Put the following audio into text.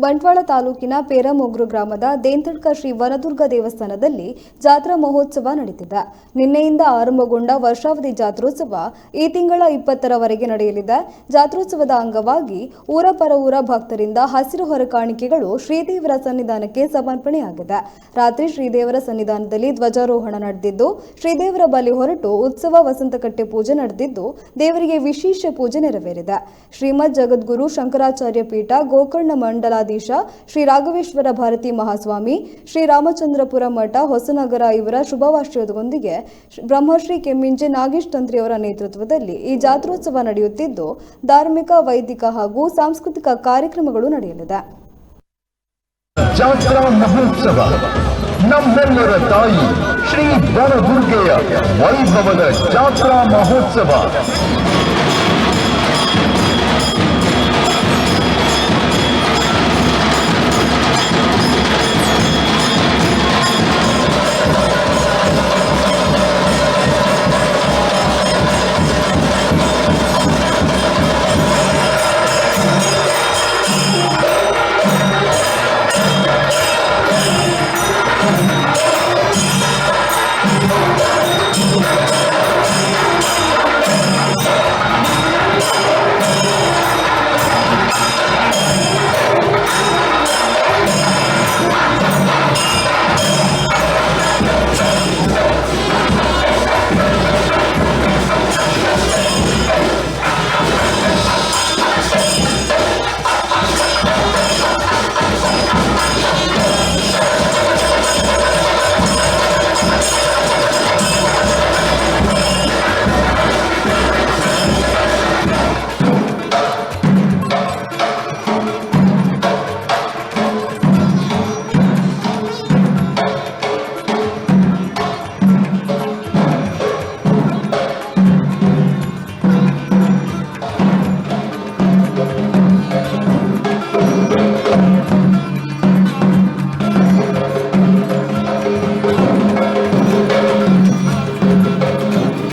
ಬಂಟ್ವಾಳ ತಾಲೂಕಿನ ಪೇರಮೊಗ್ರು ಗ್ರಾಮದ ದೇಂತಡ್ಕ ಶ್ರೀ ವನದುರ್ಗ ದೇವಸ್ಥಾನದಲ್ಲಿ ಜಾತ್ರಾ ಮಹೋತ್ಸವ ನಡೆದಿದೆ. ನಿನ್ನೆಯಿಂದ ಆರಂಭಗೊಂಡ ವರ್ಷಾವಧಿ ಜಾತ್ರೋತ್ಸವ ಈ ತಿಂಗಳ 20ರವರೆಗೆ ನಡೆಯಲಿದೆ. ಜಾತ್ರೋತ್ಸವದ ಅಂಗವಾಗಿ ಊರ ಪರವೂರ ಭಕ್ತರಿಂದ ಹಸಿರು ಹೊರಕಾಣಿಕೆಗಳು ಶ್ರೀದೇವರ ಸನ್ನಿಧಾನಕ್ಕೆ ಸಮರ್ಪಣೆಯಾಗಿದೆ. ರಾತ್ರಿ ಶ್ರೀದೇವರ ಸನ್ನಿಧಾನದಲ್ಲಿ ಧ್ವಜಾರೋಹಣ ನಡೆದಿದ್ದು, ಶ್ರೀದೇವರ ಬಲಿ ಹೊರಟು ಉತ್ಸವ ವಸಂತಕಟ್ಟೆ ಪೂಜೆ ನಡೆದಿದ್ದು, ದೇವರಿಗೆ ವಿಶೇಷ ಪೂಜೆ ನೆರವೇರಿದೆ. ಶ್ರೀಮದ್ ಜಗದ್ಗುರು ಶಂಕರಾಚಾರ್ಯ ಪೀಠ ಗೋಕರ್ಣ ಮಂಡಲಾಧೀಶ ಶ್ರೀ ರಾಘವೇಶ್ವರ ಭಾರತಿ ಮಹಾಸ್ವಾಮಿ, ಶ್ರೀ ರಾಮಚಂದ್ರಪುರ ಮಠ ಹೊಸನಗರ ಇವರ ಶುಭವಾರ್ಷಿಕದೊಂದಿಗೆ ಬ್ರಹ್ಮಶ್ರೀ ಕೆಮ್ಮಿಂಜೆ ನಾಗೇಶ್ ತಂತ್ರಿಯವರ ನೇತೃತ್ವದಲ್ಲಿ ಈ ಜಾತ್ರೋತ್ಸವ ನಡೆಯುತ್ತಿದ್ದು, ಧಾರ್ಮಿಕ, ವೈದಿಕ ಹಾಗೂ ಸಾಂಸ್ಕೃತಿಕ ಕಾರ್ಯಕ್ರಮಗಳು ನಡೆಯಲಿದೆ. ಜಾತ್ರಾ ಮಹೋತ್ಸವ ನಮ್ಮೆಲ್ಲರ ತಾಯಿ ಶ್ರೀ ವನದುರ್ಗೆಯ ವೈಭವದ ಜಾತ್ರಾ ಮಹೋತ್ಸವ